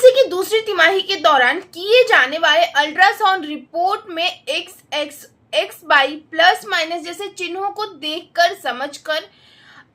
Pregnancy की दूसरी तिमाही के दौरान किए जाने वाले अल्ट्रासाउंड रिपोर्ट में एक्स वाई प्लस माइनस जैसे चिन्हों को देखकर समझकर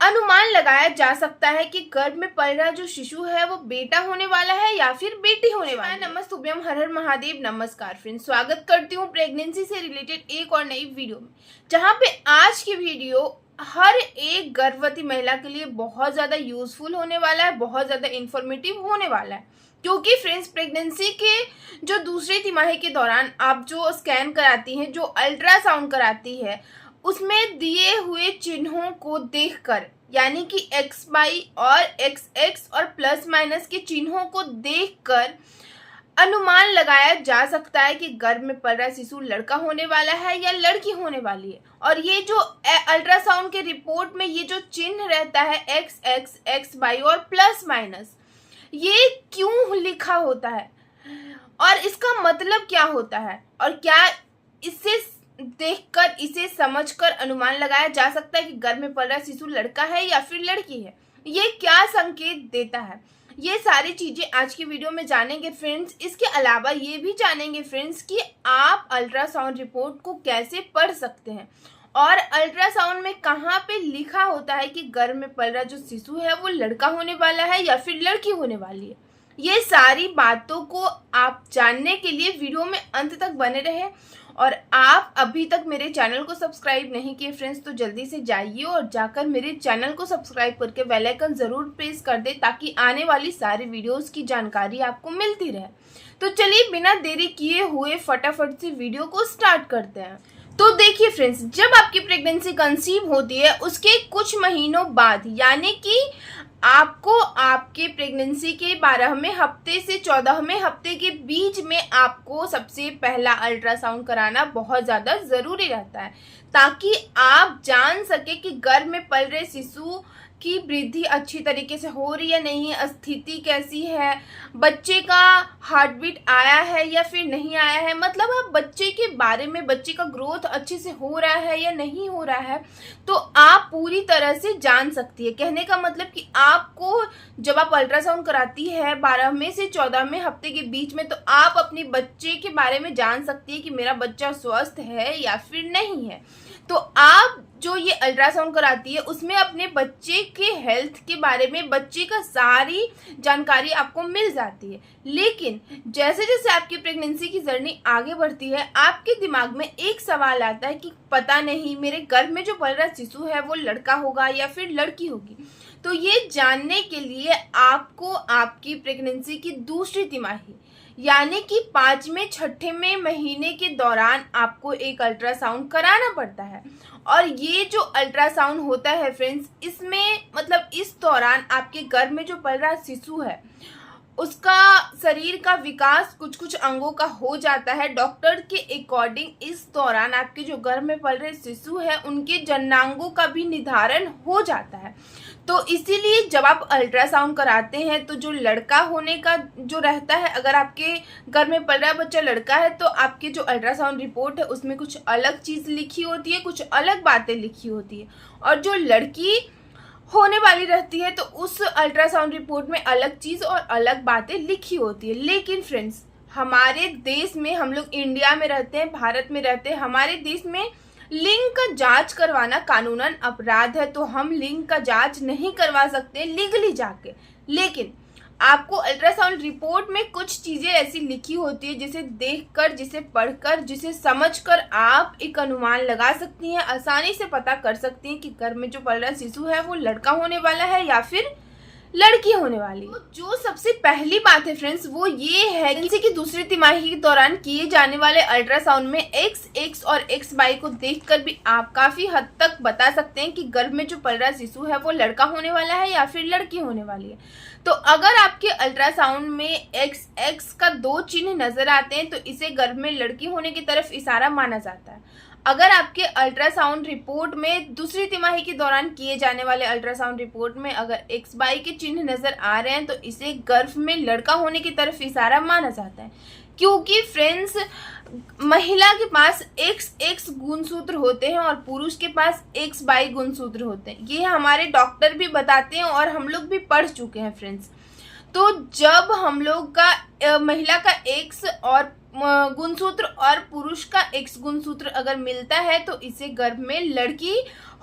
अनुमान लगाया जा सकता है कि गर्भ में पल रहा जो शिशु है वो बेटा होने वाला है या फिर बेटी होने वाली है। नमस्तुभ्यम, हर हर महादेव। नमस्कार फ्रेंड्स, स्वागत करती हूँ प्रेगनेंसी से रिलेटेड एक और नई वीडियो में, जहाँ पे आज की वीडियो हर एक गर्भवती महिला के लिए बहुत ज़्यादा यूजफुल होने वाला है, बहुत ज़्यादा इंफॉर्मेटिव होने वाला है। क्योंकि फ्रेंड्स, प्रेगनेंसी के जो दूसरी तिमाही के दौरान आप जो स्कैन कराती हैं, जो अल्ट्रासाउंड कराती है, उसमें दिए हुए चिन्हों को देखकर, यानी कि एक्स वाई और एक्स और प्लस माइनस के चिन्हों को देखकर अनुमान लगाया जा सकता है कि गर्भ में पल रहा शिशु लड़का होने वाला है या लड़की होने वाली है। और ये जो अल्ट्रासाउंड के रिपोर्ट में ये जो चिन्ह रहता है एक्स वाई और प्लस माइनस, ये क्यों लिखा होता है और इसका मतलब क्या होता है, और क्या इससे देखकर, इसे समझकर अनुमान लगाया जा सकता है कि गर्भ में पल रहा शिशु लड़का है या फिर लड़की है, ये क्या संकेत देता है, ये सारी चीजें आज की वीडियो में जानेंगे फ्रेंड्स। इसके अलावा ये भी जानेंगे फ्रेंड्स कि आप अल्ट्रासाउंड रिपोर्ट को कैसे पढ़ सकते हैं और अल्ट्रासाउंड में कहाँ पे लिखा होता है कि गर्भ में पल रहा जो शिशु है वो लड़का होने वाला है या फिर लड़की होने वाली है। ये सारी बातों को आप जानने के लिए वीडियो में अंत तक बने रहे। और आप अभी तक मेरे चैनल को सब्सक्राइब नहीं किए फ्रेंड्स, तो जल्दी से जाइए और जाकर मेरे चैनल को सब्सक्राइब करके बेल आइकन जरूर प्रेस कर दे, ताकि आने वाली सारी वीडियोस की जानकारी आपको मिलती रहे। तो चलिए बिना देरी किए हुए फटाफट से वीडियो को स्टार्ट करते हैं। तो देखिए फ्रेंड्स, जब आपकी प्रेगनेंसी कंसीव होती है उसके कुछ महीनों बाद, यानी कि आपको आपके प्रेगनेंसी के 12वें हफ्ते से 14वें हफ्ते के बीच में आपको सबसे पहला अल्ट्रासाउंड कराना बहुत ज़्यादा ज़रूरी रहता है, ताकि आप जान सके कि गर्भ में पल रहे शिशु की वृद्धि अच्छी तरीके से हो रही है नहीं है, स्थिति कैसी है, बच्चे का हार्ट बीट आया है या फिर नहीं आया है, मतलब आप बच्चे के बारे में, बच्चे का ग्रोथ अच्छे से हो रहा है या नहीं हो रहा है, तो आप पूरी तरह से जान सकती है। कहने का मतलब कि आपको जब आप अल्ट्रासाउंड कराती है 12वें से 14वें हफ्ते के बीच में, तो आप अपने बच्चे के बारे में जान सकती है कि मेरा बच्चा स्वस्थ है या फिर नहीं है। तो आप जो ये अल्ट्रासाउंड कराती है उसमें अपने बच्चे के हेल्थ के बारे में, बच्चे का सारी जानकारी आपको मिल जाती है। लेकिन जैसे जैसे आपकी प्रेगनेंसी की जर्नी आगे बढ़ती है, आपके दिमाग में एक सवाल आता है कि पता नहीं मेरे गर्भ में जो पल रहा शिशु है वो लड़का होगा या फिर लड़की होगी। तो ये जानने के लिए आपको आपकी प्रेगनेंसी की दूसरी तिमाही, यानी कि 5वें-6वें महीने के दौरान आपको एक अल्ट्रासाउंड कराना पड़ता है। और ये जो अल्ट्रासाउंड होता है फ्रेंड्स, इसमें मतलब इस दौरान आपके गर्भ में जो पल रहा शिशु है उसका शरीर का विकास कुछ कुछ अंगों का हो जाता है। डॉक्टर के अकॉर्डिंग इस दौरान आपके जो गर्भ में पल रहे शिशु है उनके जननांगों का भी निर्धारण हो जाता है। तो इसीलिए जब आप अल्ट्रासाउंड कराते हैं तो जो लड़का होने का जो रहता है, अगर आपके गर्भ में पल रहा बच्चा लड़का है तो आपके जो अल्ट्रासाउंड रिपोर्ट है उसमें कुछ अलग चीज़ लिखी होती है, कुछ अलग बातें लिखी होती है। और जो लड़की होने वाली रहती है तो उस अल्ट्रासाउंड रिपोर्ट में अलग चीज़ और अलग बातें लिखी होती है। लेकिन फ्रेंड्स, हमारे देश में, हम लोग इंडिया में रहते हैं, भारत में रहते हैं, हमारे देश में लिंग का जांच करवाना कानूनन अपराध है, तो हम लिंग का जांच नहीं करवा सकते लीगली जाके। लेकिन आपको अल्ट्रासाउंड रिपोर्ट में कुछ चीज़ें ऐसी लिखी होती है जिसे देखकर, जिसे पढ़कर, जिसे समझकर आप एक अनुमान लगा सकती हैं, आसानी से पता कर सकती हैं कि गर्भ में जो पल रहा शिशु है वो लड़का होने वाला है या फिर लड़की होने वाली। तो जो सबसे पहली बात है फ्रेंड्स वो ये है कि प्रेगनेंसी की दूसरी तिमाही के दौरान किए जाने वाले अल्ट्रासाउंड में एक्स और एक्स वाई को देखकर भी आप काफी हद तक बता सकते हैं कि गर्भ में जो पल रहा शिशु है वो लड़का होने वाला है या फिर लड़की होने वाली है। तो अगर आपके अल्ट्रासाउंड में एक्स का 2 चिन्ह नजर आते हैं तो इसे गर्भ में लड़की होने की तरफ इशारा माना जाता है। अगर आपके अल्ट्रासाउंड रिपोर्ट में दूसरी तिमाही के दौरान किए जाने वाले अल्ट्रासाउंड रिपोर्ट में अगर एक्स वाई के चिन्ह नजर आ रहे हैं तो इसे गर्भ में लड़का होने की तरफ इशारा माना जाता है। क्योंकि फ्रेंड्स, महिला के पास एक्स गुणसूत्र होते हैं और पुरुष के पास एक्स वाई गुणसूत्र होते हैं। ये हमारे डॉक्टर भी बताते हैं और हम लोग भी पढ़ चुके हैं फ्रेंड्स। तो जब हम लोग का महिला का एक्स और गुणसूत्र और पुरुष का एक्स गुणसूत्र अगर मिलता है तो इसे गर्भ में लड़की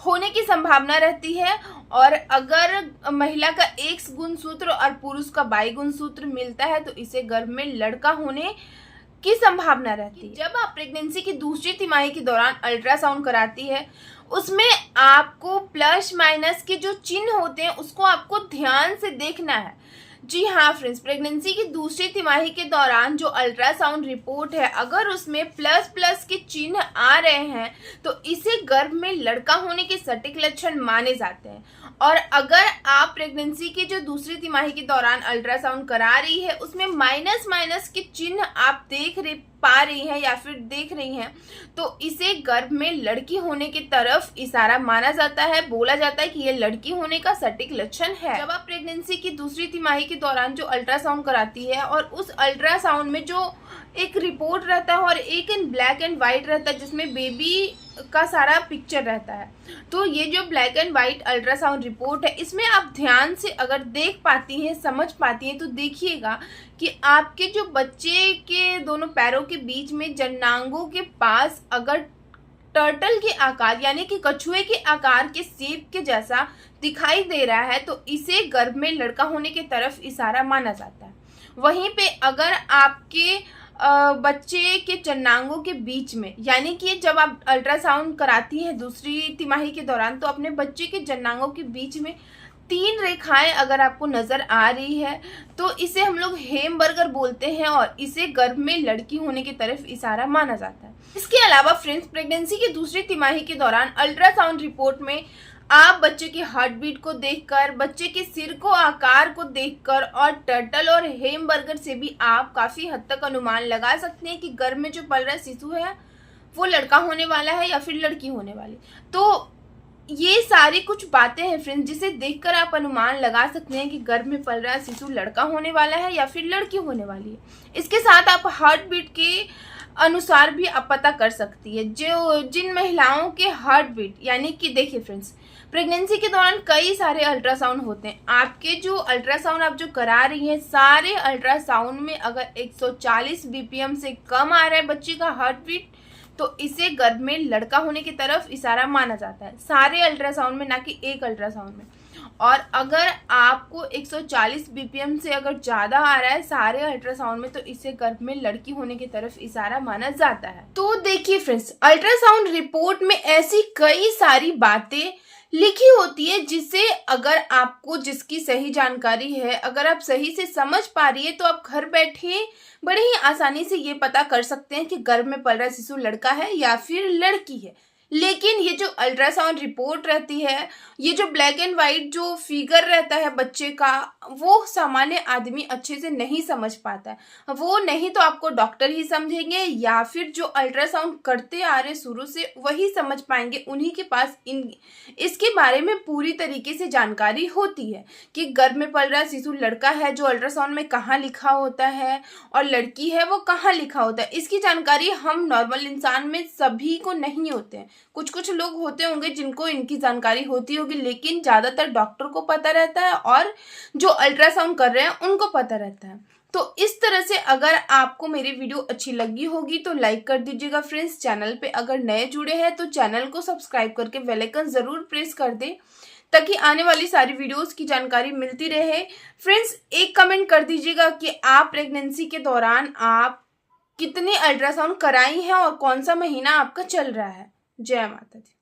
होने की संभावना रहती है। और अगर महिला का एक्स गुणसूत्र और पुरुष का वाई गुणसूत्र मिलता है तो इसे गर्भ में लड़का होने की संभावना रहती है। जब आप प्रेगनेंसी की दूसरी तिमाही के दौरान अल्ट्रासाउंड कराती है उसमें आपको प्लस माइनस के जो चिन्ह होते हैं उसको आपको ध्यान से देखना है। जी हाँ फ्रेंड्स, प्रेगनेंसी की दूसरी तिमाही के दौरान जो अल्ट्रासाउंड रिपोर्ट है अगर उसमें प्लस प्लस के चिन्ह आ रहे हैं तो इसे गर्भ में लड़का होने के सटीक लक्षण माने जाते हैं। और अगर आप प्रेगनेंसी की जो दूसरी तिमाही के दौरान अल्ट्रासाउंड करा रही है उसमें माइनस माइनस के चिन्ह आप पा रही हैं या फिर देख रही हैं तो इसे गर्भ में लड़की होने की तरफ इशारा माना जाता है। बोला जाता है कि यह लड़की होने का सटीक लक्षण है। जब आप प्रेगनेंसी की दूसरी तिमाही के दौरान जो अल्ट्रासाउंड कराती है और उस अल्ट्रासाउंड में जो एक रिपोर्ट रहता है और एक इन ब्लैक एंड वाइट रहता है जिसमें बेबी का सारा पिक्चर रहता है, तो ये जो black and white ultrasound report है इसमें आप ध्यान से अगर देख पाती हैं, समझ पाती हैं तो देखिएगा कि आपके जो बच्चे के दोनों पैरों के बीच में जननांगों के पास अगर टर्टल के आकार यानी कि कछुए के आकार के सेब के जैसा दिखाई दे रहा है तो इसे गर्भ में लड़का होने की तरफ इशारा माना जाता है। वहीं पे अगर आपके बच्चे के जननांगों के बीच में यानी कि जब आप अल्ट्रासाउंड कराती हैं दूसरी तिमाही के दौरान तो अपने बच्चे के जननांगों के बीच में 3 रेखाएं अगर आपको नजर आ रही है तो इसे हम लोग हेमबर्गर बोलते हैं और इसे गर्भ में लड़की होने की तरफ इशारा माना जाता है। इसके अलावा फ्रेंड्स, प्रेगनेंसी की दूसरी तिमाही के दौरान अल्ट्रासाउंड रिपोर्ट में आप बच्चे के हार्ट बीट को देखकर, बच्चे के सिर को आकार को देखकर और टर्टल और हेमबर्गर से भी आप काफी हद तक अनुमान लगा सकते हैं कि गर्भ में जो पल रहा शिशु है वो लड़का होने वाला है या फिर लड़की होने वाली। तो ये सारी कुछ बातें हैं फ्रेंड्स जिसे देखकर आप अनुमान लगा सकते हैं कि गर्भ में पल रहा शिशु लड़का होने वाला है या फिर लड़की होने वाली है। इसके साथ आप हार्ट बीट के अनुसार भी आप पता कर सकती है। जो जिन महिलाओं के हार्ट बीट यानी कि देखिए फ्रेंड्स, प्रेगनेंसी के दौरान कई सारे अल्ट्रासाउंड होते हैं। आपके जो अल्ट्रासाउंड आप जो करा रही हैं सारे अल्ट्रासाउंड में अगर 140 बीपीएम से कम आ रहा है बच्चे का हार्ट बीट तो इसे गर्भ में लड़का होने की तरफ इशारा माना जाता है। सारे अल्ट्रासाउंड में, ना कि एक अल्ट्रासाउंड में। और अगर आपको 140 बीपीएम से अगर ज़्यादा आ रहा है सारे अल्ट्रासाउंड में तो इसे गर्भ में लड़की होने की तरफ इशारा माना जाता है। तो देखिए फ्रेंड्स, अल्ट्रासाउंड रिपोर्ट में ऐसी कई सारी बातें लिखी होती है जिसे अगर आपको जिसकी सही जानकारी है, अगर आप सही से समझ पा रही है तो आप घर बैठे बड़े ही आसानी से ये पता कर सकते हैं कि गर्भ में पल रहा शिशु लड़का है या फिर लड़की है। लेकिन ये जो अल्ट्रासाउंड रिपोर्ट रहती है, ये जो ब्लैक एंड वाइट जो फिगर रहता है बच्चे का, वो सामान्य आदमी अच्छे से नहीं समझ पाता है। वो नहीं तो आपको डॉक्टर ही समझेंगे या फिर जो अल्ट्रासाउंड करते आ रहे शुरू से वही समझ पाएंगे। उन्हीं के पास इसके बारे में पूरी तरीके से जानकारी होती है कि गर्भ में पल रहा शिशु लड़का है जो अल्ट्रासाउंड में कहाँ लिखा होता है और लड़की है वो कहाँ लिखा होता है। इसकी जानकारी हम नॉर्मल इंसान में सभी को नहीं होते हैं। कुछ कुछ लोग होते होंगे जिनको इनकी जानकारी होती होगी, लेकिन ज्यादातर डॉक्टर को पता रहता है और जो अल्ट्रासाउंड कर रहे हैं उनको पता रहता है। तो इस तरह से अगर आपको मेरी वीडियो अच्छी लगी होगी तो लाइक कर दीजिएगा फ्रेंड्स। चैनल पे अगर नए जुड़े हैं तो चैनल को सब्सक्राइब करके बेल आइकन जरूर प्रेस कर दें ताकि आने वाली सारी वीडियोस की जानकारी मिलती रहे। फ्रेंड्स, एक कमेंट कर दीजिएगा कि आप प्रेगनेंसी के दौरान आप कितने अल्ट्रासाउंड कराई हैं और कौन सा महीना आपका चल रहा है। जय माता दी।